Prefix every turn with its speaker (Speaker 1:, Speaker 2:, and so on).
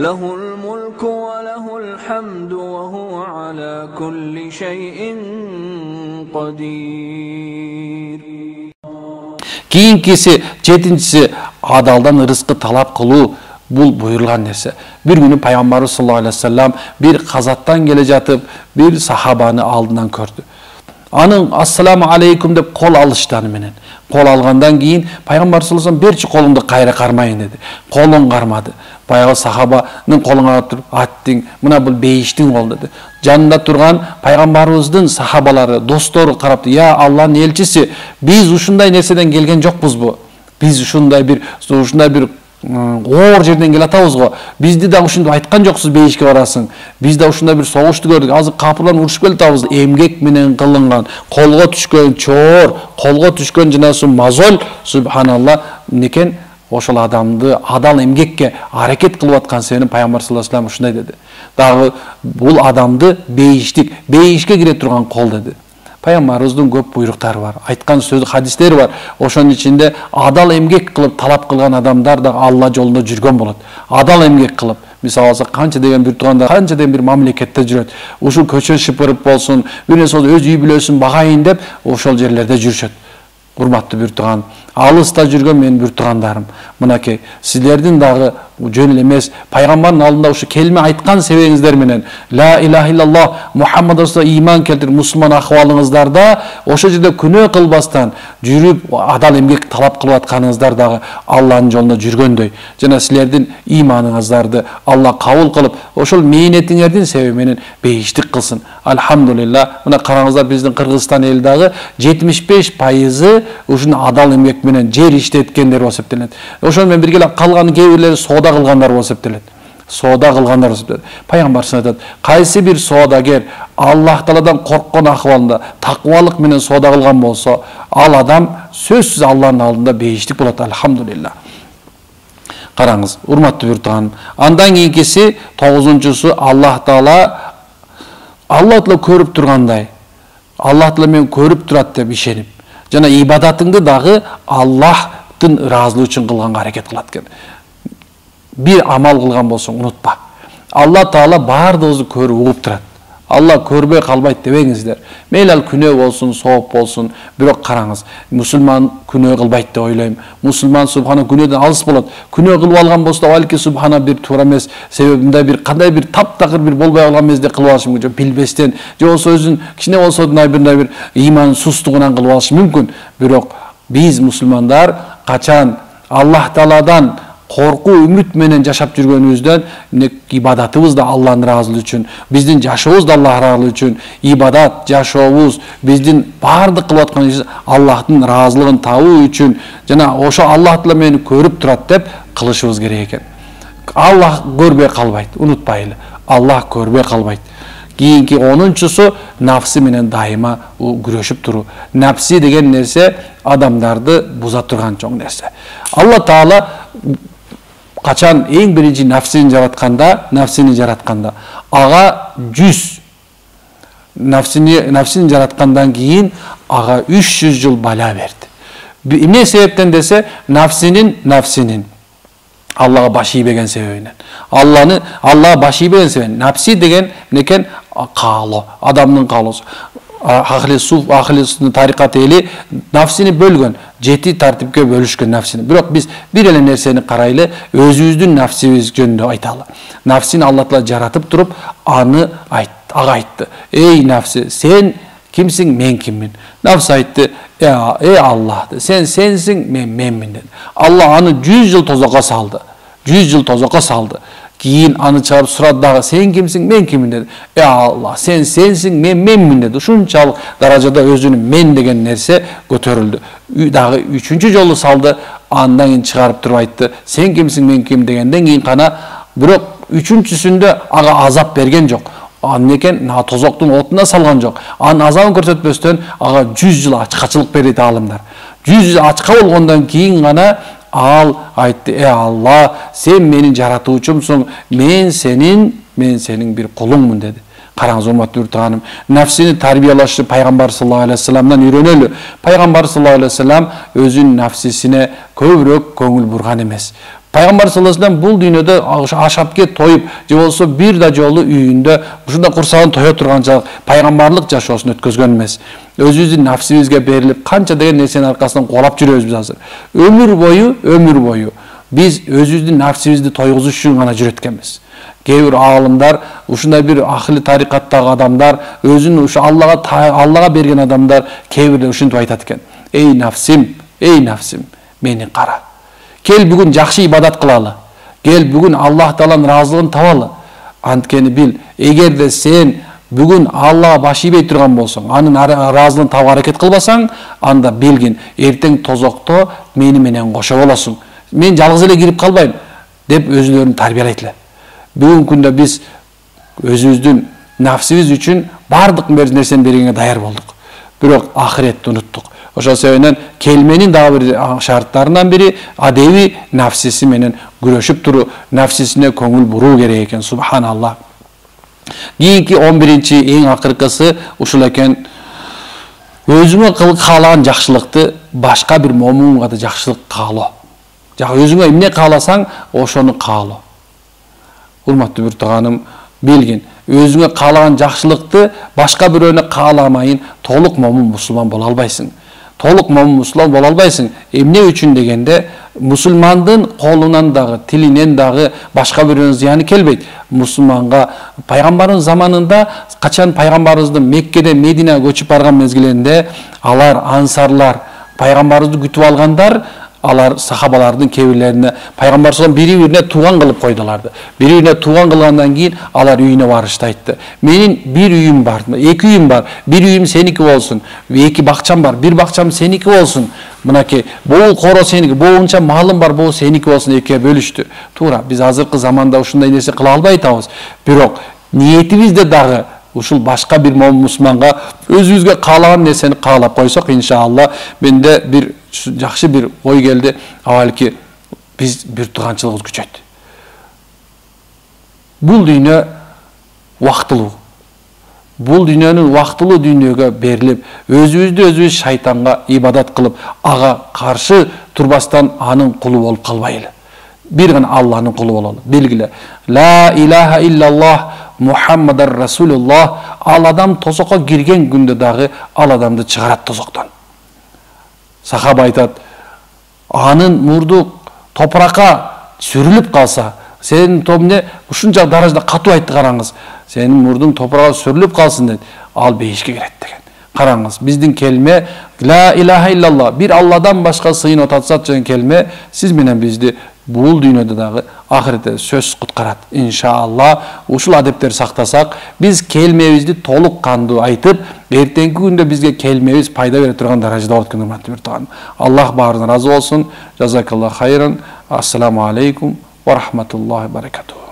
Speaker 1: له الملك وله الحمد وهو على كل شيء قدير.
Speaker 2: Кийинкиси, жетинчиси адалдан рызкы талап кылуу. Бул буйрулган нерсе. Bir günü Peygamberimiz sallallahu aleyhi ve sellem bir kazattan gele jatıp bir sahabаны алдынан көрдü. Anın assalamu aleykum dep kol alıştаны menen. Kol algandan keyin Peygamber sallallahu aleyhi ve sellem berçi kolumdu kayra karmayın dedi. Kolun karmadı. Bayağı sahabanın koluna turup attın. Mına bul beyiştin kol dedi. Janında turgan Peygamberimizin sahabalары, dostları karaptı. Ya Allah'ın elçisi, biz uşunday nerseden gelgen jokpuz bu. Biz uşunday bir Oğur жерден келе атабыз го. Бизди да ушунду айткан жоксуз бейишке барасың. Биз да ушунда бир согушту көрдүк. Азыр капырлан урушуп келе атабыз. Эмгек менен кылынган, колго түшкөн чоор, колго түшкөн жанасу мазол, субханалла, некен ошол адамды адал эмгекке аракет кылып аткан сени Пайгамбар саллаллаху алейхи ва саллям ушундай деди. Дагы бул адамды бейишке кире турган кол деди. Peygamberimizin көп buyruktары var. Айтқан сөз, hadisleri var. Ошонун içinde adal emgek kılıp talap kılgan adamlar da Allah yolunda жүргөн болот. Adal emgek kılıp. Misal alsak kança degen bir tuğanda, kança degen bir mamlekette жүрөт. Uşul köçö şıpırıp bolsun, birine söz öz üy bilösün bagayın dep, ошол жерлерде жүрүшөt. Урматтуу bir tuğan. Алыста жүргөн менин bir tuğanдарım. Мынакей, силердин дагы жөн эмес, пайгамбардын алдында ушу келме айткан себебиңиздер менен ла илаха иллаллах Мухаммад расулуллах иман келтирип мусулман акыбалыңыздарда ошол жерде күнөө кылбастан жүрүп адал эмгек талап кылып атканыңыздар дагы Алланын жолунда жүргөндөй жана силердин иманыңыздарды Алла кабыл кылып ошол мээнетиңердин себеби менен бейиштик кылсын. Алхамдулилlah. Мына караңыздар, биздин Кыргызстан эли дагы 75% ушуну адал эмгек менен жер иштеткендер болуп эсептелет. Ошол менен бирге калган кээ бирлери соода кылгандар болуп эсептелет. Соода кылгандар болуп эсептелет. Пайгамбар айтат, кайсы бир соодагер Аллах Тааладан корккон акыбалында такыбалык менен соода кылган болсо, ал адам сөзсүз Алланын алдында бейиштик болот. Алхамдулилlah. Караңыз, урматтуу бир тууганым. Андан кийинкиси 9-чусу Аллах Таала көрүп тургандай. Аллах Таала мени көрүп турат деп ишенип, жана ибадатыңды дагы Аллахтын ыраазылыгы үчүн кылганга аракет кылат экен. Bir amal kılgan bolsun unutma. Allah Taala bardığınızı körüp uğup turат. Allah körбөй kalbayt debeňizler. Meýil күнөө bolsun, soğup bolsun, birok karаңыз. Musulman күнөө kılbayt dep oylayım. Musulman subhana күнөөдөн alыс bolot. Күнөө kılıp algan bolsa balki subhana bir toora emes, sebebinde bir kандай bir taptakır bir bolbay algan mezde kılıp alışı mümkün. Bilbesten, же olsa özün kişine olsa bir iman sustuğundan kılıp alışı mümkün. Birok biz musulmanlar kaçan Allah Taala'dan korku ümit menen жашап жүргөнүбүздөн ибадатыбыз да Алланын ыраазылыгы үчүн, биздин жашообуз да Аллах ыраазылыгы үчүн, ибадат, жашообуз, биздин баардык кылып аткан ишибиз Аллахтын ыраазылыгын табуу үчүн жана ошо Аллах Таала мени көрүп турат деп кылышыбыз керек экен. Аллах көрбөй калбайт, унутпайлы. Аллах көрбөй калбайт. Кийинки 10-чусу нафсы менен дайыма күрөшүп туруу. Нафси деген нерсе адамдарды буза турган чоң нерсе. Алла Таала качан эң биринчи нафсини жаратканда, ага 100 нафсини жараткандан кийин ага 300 жыл бала берди. Эмне себептен десе, нафсинин Аллага баш ийбеген себебинен. Аллага баш ийбеген себебинен. Нафси деген некен каалоо, адамдын каалоосу. Ахли тарикат эли нафсини бөлгөн, 7 тартипке бөлүшкөн нафсини. Бирок биз бир эле нерсени карайлы, өзүбүздүн нафсибиз жөнүндө айталы. Нафсини Алла Таала жаратып туруп, ага айтты. Эй нафси, сен кимсиң, мен киммин? Нафс айтты, эй Аллах, сенсиң, мен менмин dedi. Allah аны 100 жыл тозокко салды. 100 жыл тозокко салды. Кийин аны чыгарып сурады дагы, сен кимсиң, мен киммин dedi. Эй Аллах, сенсиң, мен менмин dedi. Ушунчалык даражада өзүнүн мен деген нерсе көтөрүлдү. Дагы 3-чү жолу салды, андан кийин чыгарып туруп айтты, сен кимсиң, мен ким дегенден кийин гана, бирок 3-чүсүндө ага азап берген жок. Анекен тозоктун отуна салган жок. Анын азабын көрсөтпөстөн ага 100 жыл ачкачылык берди алымдар. 100 жыл ачка болгондон кийин гана ал айтты, эй Алла, сен менин жаратуучумсуң, мен сенин бир кулуңмун dedi. Караңыз, урматтуу тууганым, нафсини тарбиялашты Пайгамбар саллаллаху алейхи ва салламдан үйрөнөлү. Пайгамбар саллаллаху алейхи ва саллам өзүнүн нафсисине көбүрөөк көңүл бурган эмес. Пайгамбар саллаллаху алейхи бул дүйнөдө ашапке тоюп, же болсо бир да жолу үйүндө ушундай курсагын тое турганчалык пайгамбарлык жашоосун өткөзгөн эмес. Өзүбүздүн нафсибизге берилип, канча деген нерсенин аркасынан кулап жүрөбүз биз азыр. Өмүр бою биз өзүбүздүн нафсибизди тойгузуш үчүн гана жүрөт экенбиз. Кээ бир аалымдар, ушундай бир ахли тарикаттагы адамдар, өзүн ушу Аллага берген адамдар кээ бирде ушинтип айтат экен. Эй нафсим, мени кара. Кел бүгүн жакшы ибадат кылалы. Кел бүгүн Аллах Тааланын ыраазылыгын табалы. Анткени бил, эгерде сен бүгүн Аллага баш ийбей турган болсоң, анын ыраазылыгын табууга аракет кылбасаң, анда билгин, эртең тозокто мени менен кошо болосуң. Мен жалгыз эле кирип калбайм деп өзүлөрүн тарбиялайт эле. Бүгүнкү күндө биз өзүбүздүн нафсибиз үчүн бардык нерсени бергенге даяр болдук. Бирок ахиретти уnuттук. Ошол себептен келменин дагы бир шарттарынан бири адеби нафсиси менен күрөшүп туруу, нафсисине көңүл буруу керек экен. Субханаллах. Кийинки 11-чи эң акыркысы ушул экен. Өзүңө каалаган жакшылыкты башка бир момунга да жакшылык каалоо. Өзүңө эмне кааласаң, ошону каалоо. Урматтуу бир тууганым, билгин, өзүңө каалаган жакшылыкты башка бирөөнө кааламайын толук момун мусулман боло албайсың. Толук момун мусулман боло албайсың. Эмне үчүн дегенде, мусулмандын колунан дагы, тилинен дагы башка бирөөнүн зыяны келбейт. Мусулманга пайгамбардын заманында, качан пайгамбарыбыздын Меккеден Мединага көчүп барган мезгилинде, алар ансарлар пайгамбарыбызды күтүп алгандар, алар сахабалардын кебирлерине пайгамбар саллаллаху алейхи бири-бирине тууган кылып койдуларды. Бири-бирине тууган кылгандан кийин алар үйүнө барышты айтты. Менин бир үйүм бар, эки үйүм бар. Бир үйүм сеники болсун, эки бакчам бар, бир бакчам сеники болсун. Мынакей, бул коро сеники, буунча малым бар, бул сеники болсун, экиге бөлүштү. Туура, биз азыркы заманда ушундай нерсе кыла албай атабыз. Бирок ниетибизде дагы ушул башка бир мусулманга өзүбүзгө каалаган нерсени каалап койсок, иншалла, менде бир жакшы бир ой келди. Авалки биз бир туганчылыгыбыз күчөйт. Бул дүйнө убактылуу. Бул дүйнөнүн убактылуу дүйнөгө берилип, өзүбүз шайтанга ибадат кылып, ага каршы турбастан анын кулу болуп калбайлы. Бир гана Алланын кулу бололу. Белгиле. Ла илаха иллаллах Мухаммадар Расулуллах. Ал адам тозокко кирген күндө дагы ал адамды чыгарат тозоктон. Сахаба айтат, анын мурду топуракка сүрүлүп калса, сенин тобне ушунча даражада катуу айтты караңыз. Сенин мурдуң топуракка сүрүлүп калсын дейт. Ал бейишке кирет деген. Караңыз, биздин келме ла илаха иллаллах, бир Алладан башка сыйынып атсат деген келме сиз менен бизди бул дүйнөдө дагы ахиретте сөз куткарат. Иншалла, ушул адептер сактасак, биз келмебизди толук кандуу айтып, эртеңки күндө бизге келмебиз пайда бере турган даражада болот экен, урматтуу бир тууган. Аллах баарынан разы болсун. Жазакаллах хайран. Ассаламу алейкум ва рахматуллахи ва баракатух.